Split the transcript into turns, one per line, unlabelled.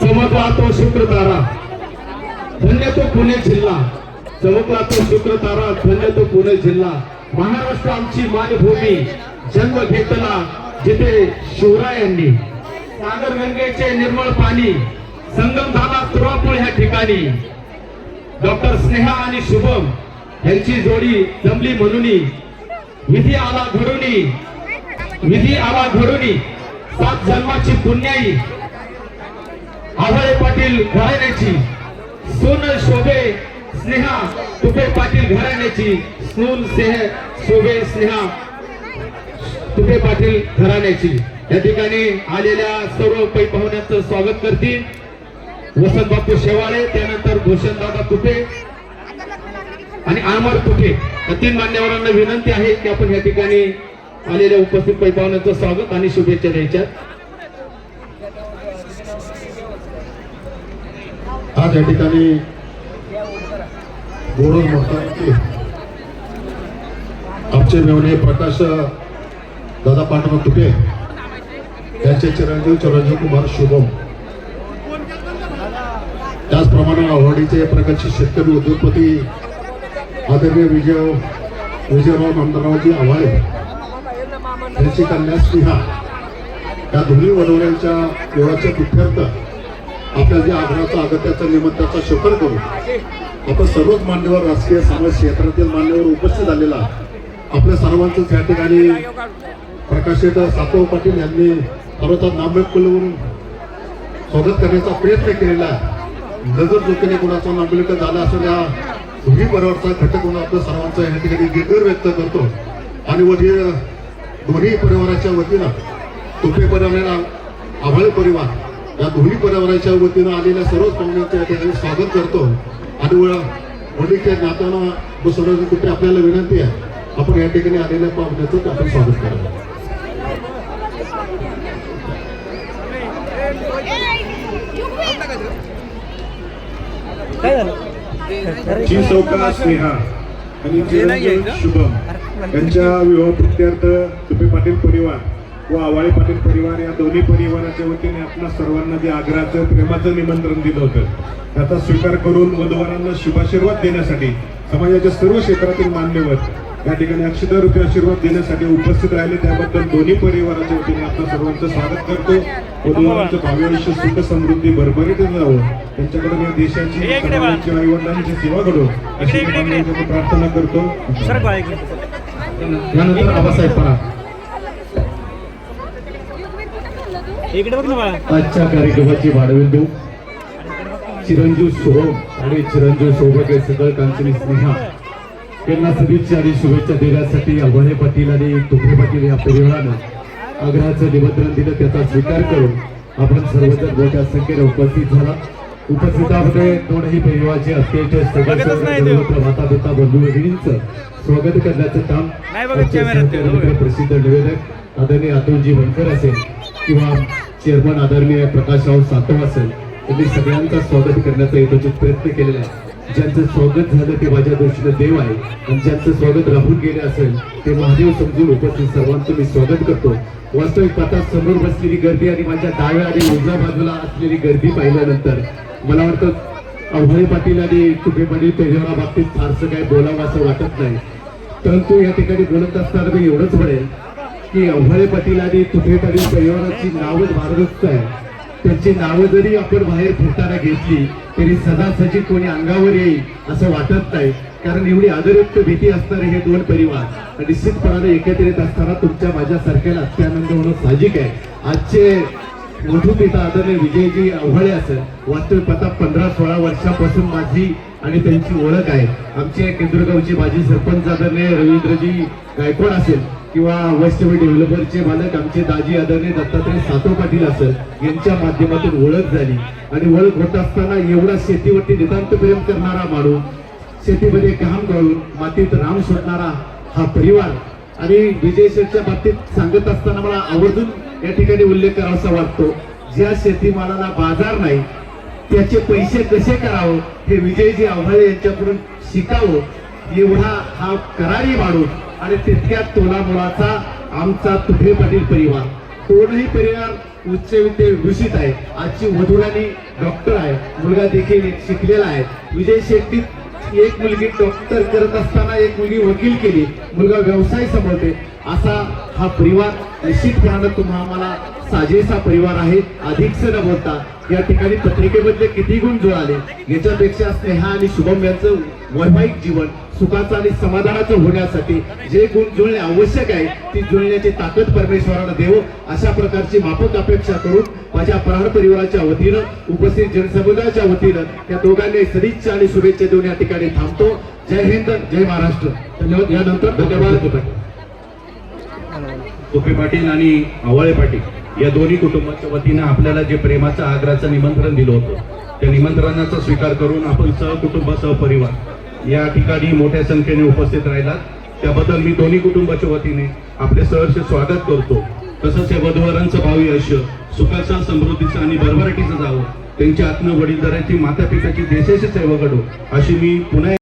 चमकला तो शुक्र तारा, धन्य तो पुणे जिल्हा. चमकला तो शुक्र तारा, धन्य तो पुणे जिल्हा. महाराष्ट्र आमची मायभूमी, जन्म घेतला जिथे शिवरायांनी. सागर गंगेचे निर्मळ पाणी, संगम झाला तुळापूर ह्या ठिकाणी. डॉक्टर स्नेहा आणि शुभम यांची जोडी जमली म्हणून विधी आला घडूनी. विधी आला घडूनी 7 जन्माची पुण्याई. आव्हाळे पाटील घराण्याची सून शोभे स्नेहा तुपे पाटील घराण्याची. सून शोभे स्नेहा तुपे पाटील घराण्याची. या ठिकाणी आलेल्या सर्व पै पाहुण्यांचं स्वागत करतील वसंत बापू शेवाळे, त्यानंतर भूषण दादा तुपे आणि अमर तुपे. या 3 मान्यवरांना विनंती आहे की आपण या ठिकाणी आलेल्या उपस्थित पै पाहुण्यांचं स्वागत आणि शुभेच्छा द्यायच्या.
आज या ठिकाणी बोलून म्हणतात की आमचे मेवणे प्रकाश दादा पांडुरंग तुपे त्यांचे चिरंजीव कुमार शुभम, त्याचप्रमाणे आवडीचे प्रगतशील शेतकरी उद्योगपती आदरणीय विजयराव नामदाररावजी आव्हाळे यांची कन्या स्नेहा या दोन्ही वडवड्यांच्या विवाहाच्या प्रित्यर्थ आपल्या जे आग्रहाचा अगत्याचा निमंत्रणाचा शपथ करू आपण सर्वच मान्यवर राजकीय समाज क्षेत्रातील मान्यवर उपस्थित झालेला आपल्या सर्वांचंच या ठिकाणी प्रकाशित सातव पाटील यांनी सर्वचा नामलेख करून स्वागत करण्याचा प्रयत्न केलेला आहे. नजर चुकीने कुणाचा नामलेख झाला असेल या दोन्ही परिवाराचा घटक म्हणून आपल्या सर्वांचा या ठिकाणी दिलगिरी व्यक्त करतो. आणि दोन्ही परिवाराच्या वतीनं तुपे परिवार आव्हाळे परिवार या दोन्ही परिवाराच्या वतीनं आलेल्या सर्वच पाहुण्यांचं या ठिकाणी स्वागत करतो. आणि वडीलच्या नात्यानं बसवण्याची कुठे आपल्याला विनंती आहे आपण या ठिकाणी आलेल्या पाहुण्याचं आपण स्वागत करावं.
चौका स्नेहा आणि चिरंजीव शुभम यांच्या विवाह प्रित्यर्थ तुपे पाटील परिवार व आव्हाळे पाटील परिवार या दोन्ही परिवाराच्या वतीने आपल्या सर्वांना जे आग्रहाचं प्रेमाचं निमंत्रण दिलं होतं त्याचा स्वीकार करून वधूवरांना शुभाशीर्वाद देण्यासाठी समाजाच्या सर्व क्षेत्रातील मान्यवर या ठिकाणी अक्षता रूपी आशीर्वाद देण्यासाठी उपस्थित राहिले. त्याबद्दल दोन्ही परिवाराच्या वतीने आपल्या सर्वांचं स्वागत करतो. वधूवरांचं भावी आयुष्य सुख समृद्धी भरभरीत जावं, त्यांच्याकडे या देशाची आई वडिलांची सेवा घडो अशी प्रार्थना करतो.
त्यानंतर आबासाहेब पराग. आजच्या कार्यक्रमाची वाढविंदू चिरंजीव शुभम आणि चिरंजीव सौभाग्य सकळ कांचनी स्नेहा यांना सदिच्छा आणि शुभेच्छा देण्यासाठी आव्हाळे पाटील आणि तुपे पाटील या परिवारानं आग्रहाचं निमंत्रण दिलं. त्याचा स्वीकार करून आपण सर्वजण मोठ्या संख्येने उपस्थित झाला. उपस्थितांमध्ये दोनही परिवाराचे अत्यंत सदस्य माता पिता बंधू भगिनींचं स्वागत करण्याचं काम प्रसिद्ध निवेदक आदरणीय अतुलजी वनकर असेल किंवा चेअरमन आदरणीय प्रकाशराव सातव असेल यांनी सगळ्यांचा स्वागत करण्याचा यथोचित प्रयत्न केलेला आहे. ज्यांचं स्वागत झालं ते माझ्या दृष्टीने देव आहे आणि ज्यांचं स्वागत राहून गेले असेल ते महादेव समजून उपस्थित सर्वांचं मी स्वागत करतो. वास्तविक पाहता समोर बसलेली गर्दी आणि माझ्या डाव्या आणि उजव्या बाजूला असलेली गर्दी पाहिल्यानंतर मला वाटतं आव्हाळे पाटील आणि तुपे पाटील परिवाराबाबतीत फारसं काही बोलावं असं वाटत नाही. परंतु या ठिकाणी बोलत असताना मी एवढंच म्हणेन की आव्हाळे पाटील आणि तुपे पाटील परिवाराची नावच भारदस्त आहे. त्यांची नावं जरी आपण बाहेर फिरताना घेतली तरी सदासजी कोणी अंगावर येईल असं वाटत नाही. कारण एवढी आदरयुक्त भीती असणारे हे दोन परिवार निश्चितपणाने एकत्रित असताना तुमच्या माझ्यासारख्याला अत्यानंद होणं साहजिक आहे. आजचे मोठू पिता आदरणीय विजयजी आव्हाळे असेल वास्तविक पता 15-16 वर्षापासून माझी आणि त्यांची ओळख आहे. आमचे केंद्रगावचे माजी सरपंच आदरणीय रवींद्रजी गायकवाड असेल किंवा वैष्णवी डेव्हलपरचे मालक आमचे दाजी आदरणीय दत्तात्रय सातव पाटील असेल यांच्या माध्यमातून ओळख झाली. आणि ओळख होत असताना एवढा शेतीवरती नितांत प्रेम करणारा माणूस, शेतीमध्ये काम करून मातीत राम सोडणारा हा परिवार आणि विजय शेठच्या बाबतीत सांगत असताना मला आवर्जून या ठिकाणी उल्लेख करावासा वाटतो. ज्या शेतीमालाला बाजार नाही त्याचे पैसे कसे करावं हे विजयजी आव्हाळे यांच्याकडून शिकावं. एवढा हा करारी माणूस आणि तितक्या तोलामोलाचा आमचा तुपे पाटील परिवार. दोनही परिवार उच्च विद्याभूषित आहे. आजची वधूराणी डॉक्टर आहे, मुलगा देखील एक शिकलेला आहे. विजय शेट्टी एक मुलगी डॉक्टर करत असताना एक मुलगी वकील केली, मुलगा व्यवसाय सांभाळते. असा हा परिवार निश्चितपणानं तुम्हा आम्हाला साजेसा परिवार आहे. अधिकच न बोलता या ठिकाणी पत्रिकेमधले किती गुण जुळाले, याच्यापेक्षा स्नेहा आणि शुभम यांचं वैवाहिक जीवन सुखाचं आणि समाधानाचं होण्यासाठी जे गुण जुळणे आवश्यक आहे, ती जुळण्याची ताकद परमेश्वरानं देवो, अशा प्रकारची माफक अपेक्षा करून माझ्या प्रहार परिवाराच्या वतीनं, उपस्थित जनसमुदायाच्या वतीनं या दोघांनी सदिच्छा आणि शुभेच्छा देऊन या ठिकाणी थांबतो. जय हिंद, जय महाराष्ट्र. धन्यवाद. यानंतर धन्यवाद
तुपे पाटील आणि आवाळे पाटील या दोन्ही कुटुंबाच्या वतीनं आपल्याला जे प्रेमाचं आग्रहाचं निमंत्रण दिलं होतं, त्या निमंत्रणाचा स्वीकार करून आपण सहकुटुंब सहपरिवार या ठिकाणी मोठ्या संख्येने उपस्थित राहिलात, त्याबद्दल मी दोन्ही कुटुंबाच्या वतीने आपले सहर्ष स्वागत करतो. तसंच या वधूवरांचं भावी आयुष्य सुखाचं, समृद्धीचं आणि भरभराटीचं जावं, त्यांच्या आत्म वडीलधाऱ्याची, माता पित्याची देशाची सेवा घडो, अशी मी पुन्हा